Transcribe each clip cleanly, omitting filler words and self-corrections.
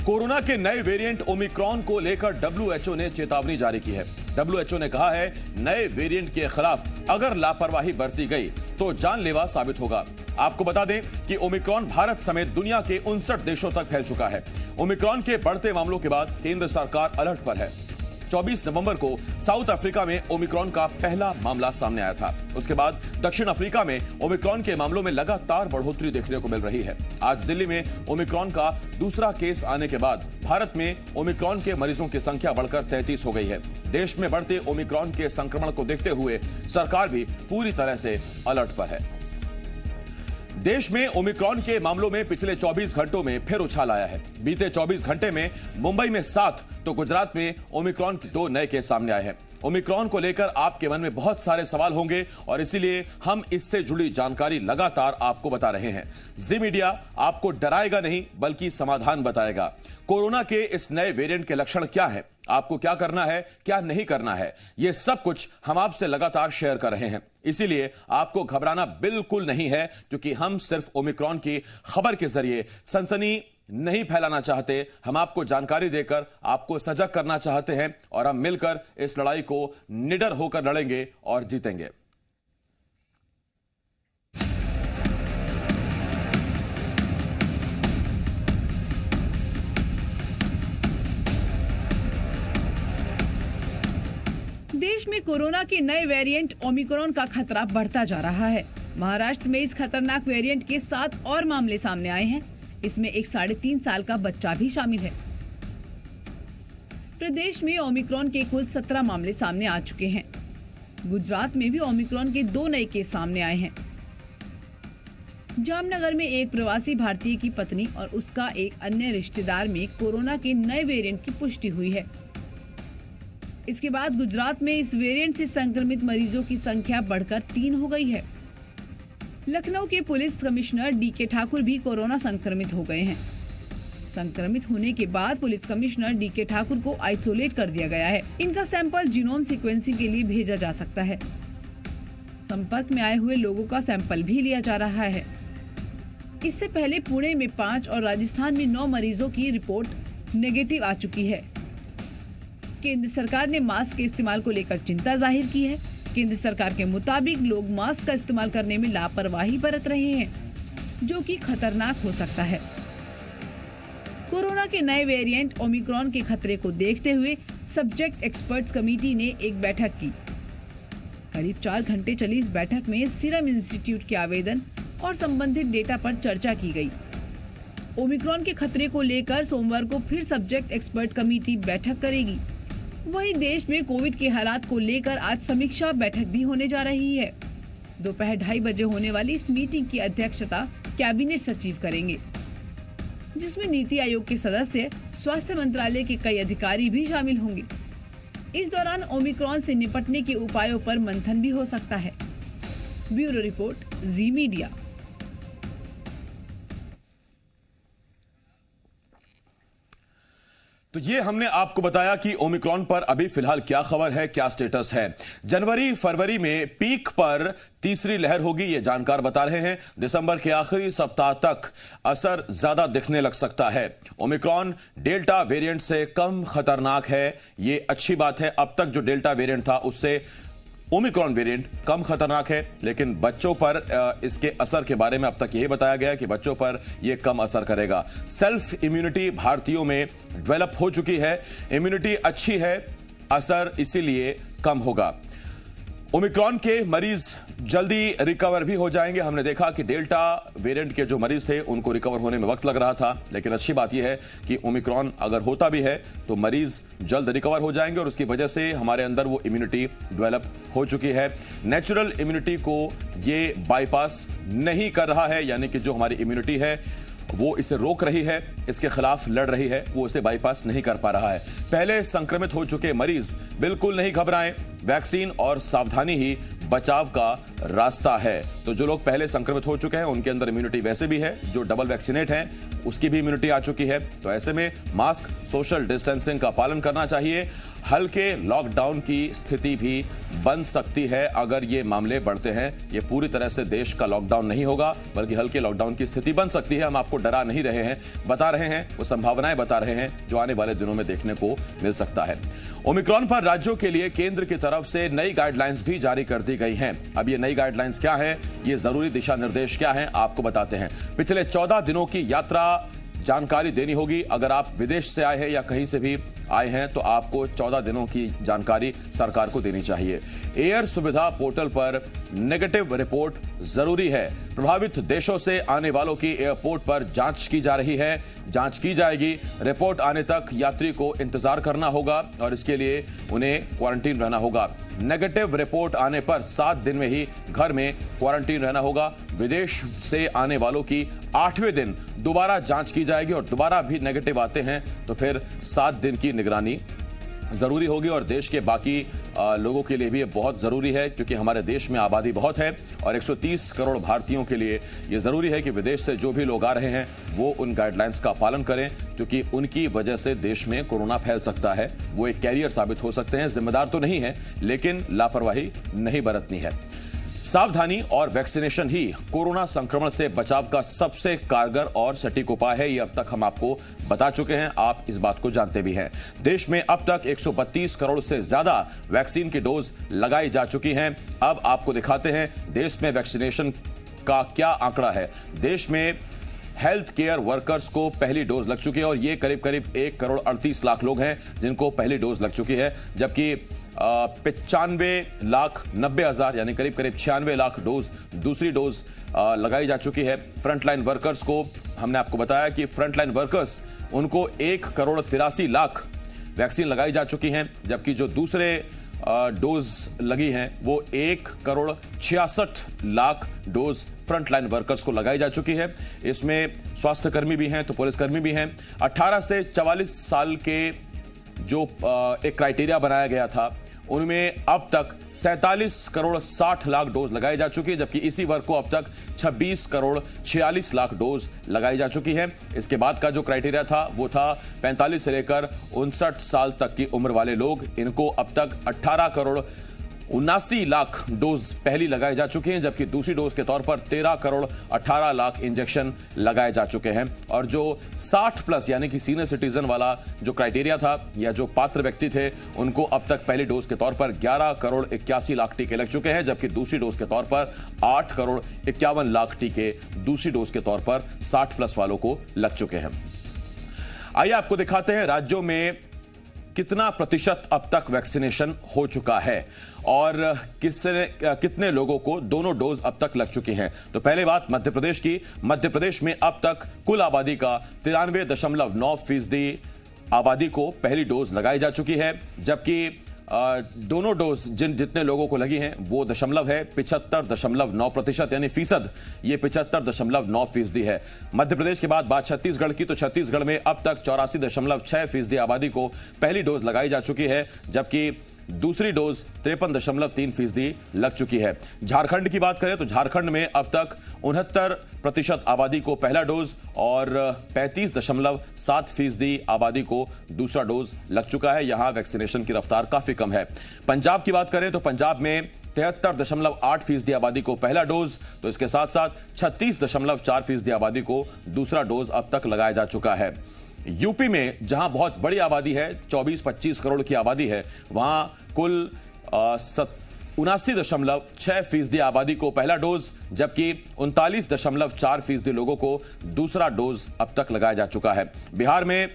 Corona के नए variant Omicron को लेकर डब्ल्यूएचओ ने चेतावनी जारी की है। डब्ल्यूएचओ ने कहा है नए वेरिएंट के खिलाफ अगर लापरवाही बरती गई तो जानलेवा साबित होगा। आपको बता दें कि ओमिक्रॉन भारत समेत दुनिया के 59 देशों तक फैल चुका है। ओमिक्रॉन के बढ़ते मामलों के बाद केंद्र सरकार अलर्ट पर है। 24 नवंबर को साउथ अफ्रीका में ओमिक्रॉन का पहला मामला सामने आया था। उसके बाद दक्षिण अफ्रीका में ओमिक्रॉन के मामलों में लगातार बढ़ोतरी देखने को मिल रही है। आज दिल्ली में ओमिक्रॉन का दूसरा केस आने के बाद भारत में ओमिक्रॉन के मरीजों की संख्या बढ़कर 33 हो गई है। देश में बढ़ते ओमिक्रॉन के संक्रमण को देखते हुए सरकार भी पूरी तरह से अलर्ट पर है। देश में ओमिक्रॉन के मामलों में पिछले 24 घंटों में फिर उछाल आया है। बीते 24 घंटे में मुंबई में 7 तो गुजरात में ओमिक्रॉन के 2 नए केस सामने आए हैं। ओमिक्रॉन को लेकर आपके मन में बहुत सारे सवाल होंगे और इसीलिए हम इससे जुड़ी जानकारी लगातार आपको बता रहे हैं। जी मीडिया आपको डराएगा नहीं बल्कि समाधान बताएगा। कोरोना के इस नए वेरिएंट के लक्षण क्या हैं, आपको क्या करना है, क्या नहीं करना है, यह सब कुछ हम आपसे लगातार शेयर कर रहे हैं। इसीलिए आपको घबराना बिल्कुल नहीं है, क्योंकि हम सिर्फ ओमिक्रॉन की खबर के जरिए सनसनी नहीं फैलाना चाहते। हम आपको जानकारी देकर आपको सजग करना चाहते हैं और हम मिलकर इस लड़ाई को निडर होकर लड़ेंगे और जीतेंगे। देश में कोरोना के नए वेरिएंट ओमिक्रॉन का खतरा बढ़ता जा रहा है। महाराष्ट्र में इस खतरनाक वेरिएंट के 7 और मामले सामने आए हैं। इसमें एक 3.5 साल का बच्चा भी शामिल है। प्रदेश में ओमिक्रॉन के कुल 17 मामले सामने आ चुके हैं। गुजरात में भी ओमिक्रॉन के 2 नए केस सामने आए हैं। जामनगर में एक प्रवासी भारतीय की पत्नी और उसका एक अन्य रिश्तेदार में कोरोना के नए वेरिएंट की पुष्टि हुई है। इसके बाद गुजरात में इस वेरिएंट से संक्रमित मरीजों की संख्या बढ़कर 3 हो गई है। लखनऊ के पुलिस कमिश्नर डीके ठाकुर भी कोरोना संक्रमित हो गए हैं। संक्रमित होने के बाद पुलिस कमिश्नर डीके ठाकुर को आइसोलेट कर दिया गया है। इनका सैंपल जीनोम सीक्वेंसिंग के लिए भेजा जा सकता है। संपर्क में आए हुए लोगों का सैंपल भी लिया जा रहा है। इससे पहले पुणे में 5 और राजस्थान में 9 मरीजों की रिपोर्ट नेगेटिव आ चुकी है। केंद्र सरकार ने मास्क के इस्तेमाल को लेकर चिंता जाहिर की है। केंद्र सरकार के मुताबिक लोग मास्क का इस्तेमाल करने में लापरवाही बरत रहे हैं, जो कि खतरनाक हो सकता है। कोरोना के नए वेरिएंट ओमिक्रॉन के खतरे को देखते हुए सब्जेक्ट एक्सपर्ट्स कमेटी ने एक बैठक की। करीब 4 घंटे चली इस बैठक में सीरम इंस्टीट्यूट के आवेदन और संबंधित डेटा पर चर्चा की गई। ओमिक्रॉन के खतरे को लेकर सोमवार को फिर सब्जेक्ट एक्सपर्ट कमेटी बैठक करेगी। वहीं देश में कोविड के हालात को लेकर आज समीक्षा बैठक भी होने जा रही है। दोपहर 2:30 बजे होने वाली इस मीटिंग की अध्यक्षता कैबिनेट सचिव करेंगे, जिसमें नीति आयोग के सदस्य, स्वास्थ्य मंत्रालय के कई अधिकारी भी शामिल होंगे। इस दौरान ओमिक्रॉन से निपटने के उपायों पर मंथन भी हो सकता है। ब्यूरो रिपोर्ट, जी मीडिया। तो ये हमने आपको बताया कि ओमिक्रॉन पर अभी फिलहाल क्या खबर है, क्या स्टेटस है। जनवरी फरवरी में पीक पर तीसरी लहर होगी, ये जानकार बता रहे हैं। दिसंबर के आखिरी सप्ताह तक असर ज्यादा दिखने लग सकता है। ओमिक्रॉन डेल्टा वेरिएंट से कम खतरनाक है, ये अच्छी बात है। अब तक जो डेल्टा वेरिएंट था उससे ओमिक्रॉन वेरिएंट कम खतरनाक है, लेकिन बच्चों पर इसके असर के बारे में अब तक यही बताया गया कि बच्चों पर यह कम असर करेगा। सेल्फ इम्यूनिटी भारतीयों में डेवलप हो चुकी है, इम्यूनिटी अच्छी है, असर इसीलिए कम होगा। ओमिक्रॉन के मरीज जल्दी रिकवर भी हो जाएंगे। हमने देखा कि डेल्टा वेरिएंट के जो मरीज थे उनको रिकवर होने में वक्त लग रहा था, लेकिन अच्छी बात यह है कि ओमिक्रॉन अगर होता भी है तो मरीज जल्द रिकवर हो जाएंगे और उसकी वजह से हमारे अंदर वो इम्यूनिटी डेवलप हो चुकी है। नेचुरल इम्यूनिटी को ये बाईपास नहीं कर रहा है, यानी कि जो हमारी इम्यूनिटी है वो इसे रोक रही है, इसके खिलाफ लड़ रही है, वो इसे बाईपास नहीं कर पा रहा है। पहले संक्रमित हो चुके मरीज बिल्कुल नहीं घबराएं, वैक्सीन और सावधानी ही बचाव का रास्ता है। तो जो लोग पहले संक्रमित हो चुके हैं उनके अंदर इम्यूनिटी वैसे भी है, जो डबल वैक्सीनेट हैं उसकी भी इम्यूनिटी आ चुकी है। तो ऐसे में मास्क, सोशल डिस्टेंसिंग का पालन करना चाहिए। हल्के लॉकडाउन की स्थिति भी बन सकती है अगर ये मामले बढ़ते हैं। ये पूरी तरह से देश का लॉकडाउन नहीं होगा, बल्कि हल्के लॉकडाउन की स्थिति बन सकती है। हम आपको डरा नहीं रहे हैं, बता रहे हैं वो संभावनाएं बता रहे हैं जो आने वाले दिनों में देखने को मिल सकता है। ओमिक्रॉन पर राज्यों के लिए केंद्र की तरफ से नई गाइडलाइंस भी जारी कर दी गई हैं। अब ये नई गाइडलाइंस क्या है, ये जरूरी दिशा निर्देश क्या है, आपको बताते हैं। पिछले 14 दिनों की यात्रा जानकारी देनी होगी। अगर आप विदेश से आए हैं या कहीं से भी आए हैं तो आपको 14 दिनों की जानकारी सरकार को देनी चाहिए। एयर सुविधा पोर्टल पर नेगेटिव रिपोर्ट जरूरी है। प्रभावित देशों से आने वालों की एयरपोर्ट पर जांच की जा रही है, जांच की जाएगी। रिपोर्ट आने तक यात्री को इंतजार करना होगा और इसके लिए उन्हें क्वारंटीन रहना होगा। नेगेटिव रिपोर्ट आने पर 7 दिन में ही घर में क्वारंटीन रहना होगा। विदेश से आने वालों की 8वें दिन दोबारा जांच की जाएगी और दोबारा भी नेगेटिव आते हैं तो फिर 7 दिन की निगरानी जरूरी होगी। और देश के बाकी लोगों के लिए भी ये बहुत जरूरी है, क्योंकि हमारे देश में आबादी बहुत है और 130 करोड़ भारतीयों के लिए ये जरूरी है कि विदेश से जो भी लोग आ रहे हैं वो उन गाइडलाइंस का पालन करें, क्योंकि उनकी वजह से देश में कोरोना फैल सकता है। वो एक कैरियर साबित हो सकते हैं। जिम्मेदार तो नहीं है, लेकिन लापरवाही नहीं बरतनी है। सावधानी और वैक्सीनेशन ही कोरोना संक्रमण से बचाव का सबसे कारगर और सटीक उपाय है। ये अब तक हम आपको बता चुके हैं, आप इस बात को जानते भी हैं। देश में अब तक 132 करोड़ से ज्यादा वैक्सीन की डोज लगाई जा चुकी हैं। अब आपको दिखाते हैं देश में वैक्सीनेशन का क्या आंकड़ा है। देश में हेल्थ केयर वर्कर्स को पहली डोज लग चुकी है और ये करीब करीब 1 करोड़ 38 लाख लोग हैं जिनको पहली डोज लग चुकी है, जबकि 95,90,000 यानी करीब करीब 96 लाख डोज दूसरी डोज लगाई जा चुकी है। फ्रंटलाइन वर्कर्स को हमने आपको बताया कि फ्रंटलाइन वर्कर्स उनको 1 करोड़ 83 लाख वैक्सीन लगाई जा चुकी हैं, जबकि जो दूसरे डोज लगी हैं वो 1 crore 66 lakh dose frontline workers को लगाई जा चुकी है। इसमें स्वास्थ्यकर्मी भी हैं तो पुलिसकर्मी भी हैं। 18 से 44 साल के जो एक क्राइटेरिया बनाया गया था उनमें अब तक 47 करोड़ 60 लाख डोज लगाई जा चुकी है, जबकि इसी वर्ग को अब तक 26 करोड़ 46 लाख डोज लगाई जा चुकी है। इसके बाद का जो क्राइटेरिया था वो था 45 से लेकर 59 साल तक की उम्र वाले लोग। इनको अब तक 18 करोड़ 79 लाख डोज पहली लगाई जा चुकी हैं, जबकि दूसरी डोज के तौर पर 13 करोड़ 18 लाख इंजेक्शन लगाए जा चुके हैं। और जो 60 प्लस यानी कि सीनियर सिटीजन वाला जो क्राइटेरिया था या जो पात्र व्यक्ति थे उनको अब तक पहली डोज के तौर पर 11 करोड़ 81 लाख टीके लग चुके हैं, जबकि दूसरी डोज के तौर पर 8 करोड़ 51 लाख टीके दूसरी डोज के तौर पर 60 प्लस वालों को लग चुके हैं। आइए आपको दिखाते हैं राज्यों में कितना प्रतिशत अब तक वैक्सीनेशन हो चुका है और कितने लोगों को दोनों डोज अब तक लग चुकी हैं। तो पहले बात मध्य प्रदेश की। मध्य प्रदेश में अब तक कुल आबादी का 93.9% आबादी को पहली डोज लगाई जा चुकी है, जबकि दोनों डोज जितने लोगों को लगी हैं वो दशमलव है 75.9% यानी फीसद, ये 75.9% है। मध्य प्रदेश के बाद बात छत्तीसगढ़ की, तो छत्तीसगढ़ में अब तक 84.6% आबादी को पहली डोज लगाई जा चुकी है, जबकि दूसरी डोज 53.3% लग चुकी है। झारखंड की बात करें तो झारखंड में अब तक 69% आबादी को पहला डोज और 35.7% आबादी को दूसरा डोज लग चुका है। यहां वैक्सीनेशन की रफ्तार काफी कम है। पंजाब की बात करें तो पंजाब में 73.8% आबादी को पहला डोज, तो इसके साथ साथ 36.4% आबादी को दूसरा डोज अब तक लगाया जा चुका है। यूपी में जहां बहुत बड़ी आबादी है, 24-25 करोड़ की आबादी है, वहां कुल 79.6% आबादी को पहला डोज, जबकि 39.4% लोगों को दूसरा डोज अब तक लगाया जा चुका है। बिहार में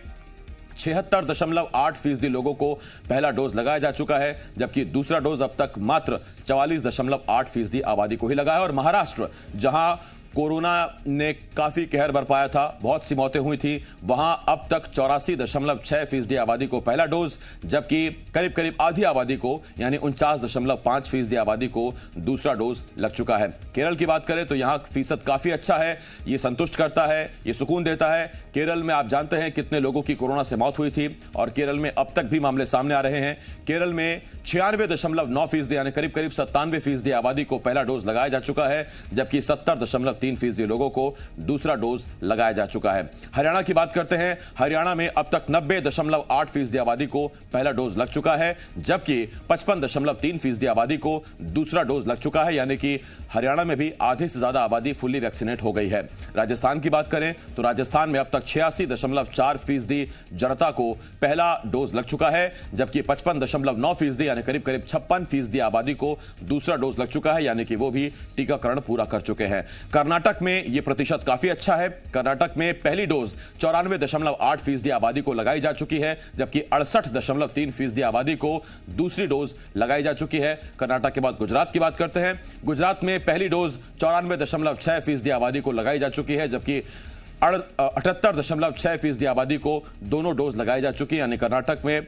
76.8% लोगों को पहला डोज लगाया जा चुका है, जबकि दूसरा डोज अब तक मात्र 44.8% आबादी को ही लगा है। और महाराष्ट्र जहां कोरोना ने काफी कहर बरपाया था, बहुत सी मौतें हुई थी, वहां अब तक 84.6% आबादी को पहला डोज, जबकि करीब करीब आधी आबादी को यानी 49.5% आबादी को दूसरा डोज लग चुका है। केरल की बात करें तो यहां फीसद काफी अच्छा है, ये संतुष्ट करता है, ये सुकून देता है। केरल में आप जानते हैं कितने लोगों की कोरोना से मौत हुई थी और केरल में अब तक भी मामले सामने आ रहे हैं। केरल में 96.9% यानी करीब करीब 97% आबादी को पहला डोज लगाया जा चुका है, जबकि 70.3% लोगों को दूसरा डोज लगाया जा चुका है। हरियाणा की बात करते हैं, हरियाणा में अब तक 90.8% आबादी को पहला डोज लग चुका है, जबकि 55.3% आबादी को दूसरा डोज लग चुका है, यानी कि हरियाणा में भी आधे से ज्यादा आबादी फुल्ली वैक्सीनेट हो गई है। राजस्थान की बात करें तो राजस्थान में अब तक 86.4% जनता को पहला डोज लग चुका है, जबकि 55.9% यानी करीब करीब 56% आबादी को दूसरा डोज लग चुका है, यानी कि वो भी टीकाकरण पूरा कर चुके हैं। कर्नाटक में यह प्रतिशत काफी अच्छा है। कर्नाटक में पहली डोज 94.8% आबादी को लगाई जा चुकी है, जबकि 68.3% आबादी को दूसरी डोज लगाई जा चुकी है। कर्नाटक के बाद गुजरात की बात करते हैं। गुजरात में पहली डोज 94.6% आबादी को लगाई जा चुकी है, जबकि 78.6% आबादी को दोनों डोज लगाई जा चुकी है, यानी कर्नाटक में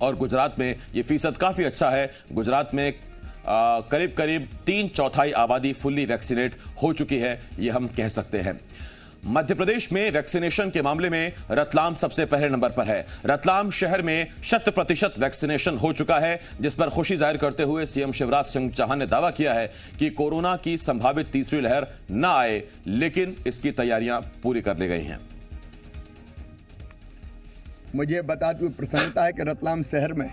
और गुजरात में यह फीसद काफी अच्छा है। गुजरात में करीब करीब 3/4 आबादी फुल्ली वैक्सीनेट हो चुकी है, यह हम कह सकते हैं। मध्य प्रदेश में वैक्सीनेशन के मामले में रतलाम सबसे पहले नंबर पर है। रतलाम शहर में 100% वैक्सीनेशन हो चुका है, जिस पर खुशी जाहिर करते हुए सीएम शिवराज सिंह चौहान ने दावा किया है कि कोरोना की संभावित तीसरी लहर न आए, लेकिन इसकी तैयारियां पूरी कर ली गई हैं। मुझे बताते हुए प्रसन्नता है कि रतलाम शहर में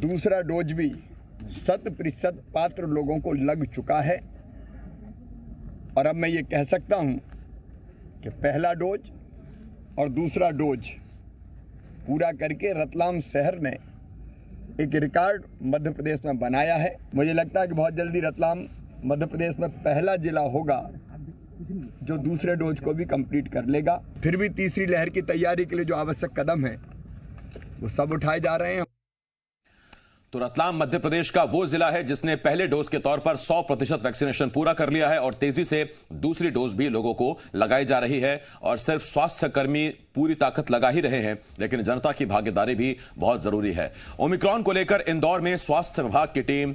दूसरा डोज भी 100% पात्र लोगों को लग चुका है और अब मैं ये कह सकता हूं कि पहला डोज और दूसरा डोज पूरा करके रतलाम शहर ने एक रिकॉर्ड मध्य प्रदेश में बनाया है। मुझे लगता है कि बहुत जल्दी रतलाम मध्य प्रदेश में पहला जिला होगा जो दूसरे डोज को भी कंप्लीट कर लेगा। फिर भी तीसरी लहर की तैयारी के लिए जो आवश्यक कदम है वो सब उठाए जा रहे हैं। तो रतलाम मध्य प्रदेश का वो जिला है जिसने पहले डोज के तौर पर 100% वैक्सीनेशन पूरा कर लिया है और तेजी से दूसरी डोज भी लोगों को लगाई जा रही है। और सिर्फ स्वास्थ्य कर्मी पूरी ताकत लगा ही रहे हैं, लेकिन जनता की भागीदारी भी बहुत जरूरी है। ओमिक्रॉन को लेकर इंदौर में स्वास्थ्य विभाग की टीम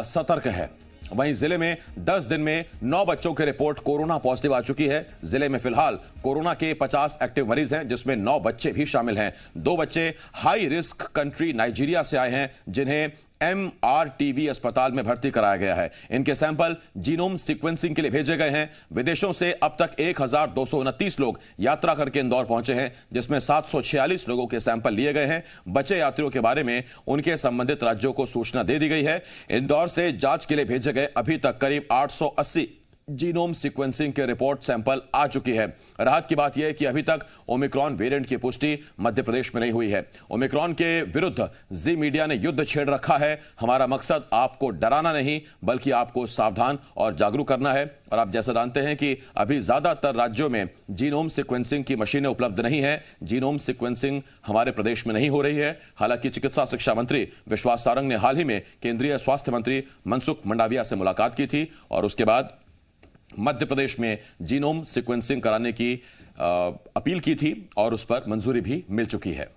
सतर्क है। वहीं जिले में 10 दिन में 9 बच्चों की रिपोर्ट कोरोना पॉजिटिव आ चुकी है। जिले में फिलहाल कोरोना के 50 एक्टिव मरीज हैं, जिसमें 9 बच्चे भी शामिल हैं। 2 बच्चे हाई रिस्क कंट्री नाइजीरिया से आए हैं, जिन्हें MRTV अस्पताल में भर्ती कराया गया है। इनके सैंपल जीनोम सीक्वेंसिंग के लिए भेजे गए हैं। विदेशों से अब तक 1229 लोग यात्रा करके इंदौर पहुंचे हैं, जिसमें 746 लोगों के सैंपल लिए गए हैं। बचे यात्रियों के बारे में उनके संबंधित राज्यों को सूचना दे दी गई है। इंदौर से जांच के लिए भेजे गए अभी तक करीब 880 जीनोम सीक्वेंसिंग के रिपोर्ट सैंपल आ चुकी है। राहत की बात यह है कि अभी तक ओमिक्रॉन वेरिएंट की पुष्टि मध्य प्रदेश में नहीं हुई है। ओमिक्रॉन के विरुद्ध जी मीडिया ने युद्ध छेड़ रखा है। हमारा मकसद आपको डराना नहीं, बल्कि आपको सावधान और जागरूक करना है। और आप जैसा जानते हैं कि अभी ज्यादातर राज्यों में जीनोम सीक्वेंसिंग की मशीनें उपलब्ध नहीं है। जीनोम सीक्वेंसिंग हमारे प्रदेश में नहीं हो रही है। हालांकि चिकित्सा शिक्षा मंत्री विश्वास सारंग ने हाल ही में केंद्रीय स्वास्थ्य मंत्री मनसुख मंडाविया से मुलाकात की थी और उसके बाद मध्य प्रदेश में जीनोम सीक्वेंसिंग कराने की अपील की थी और उस पर मंजूरी भी मिल चुकी है।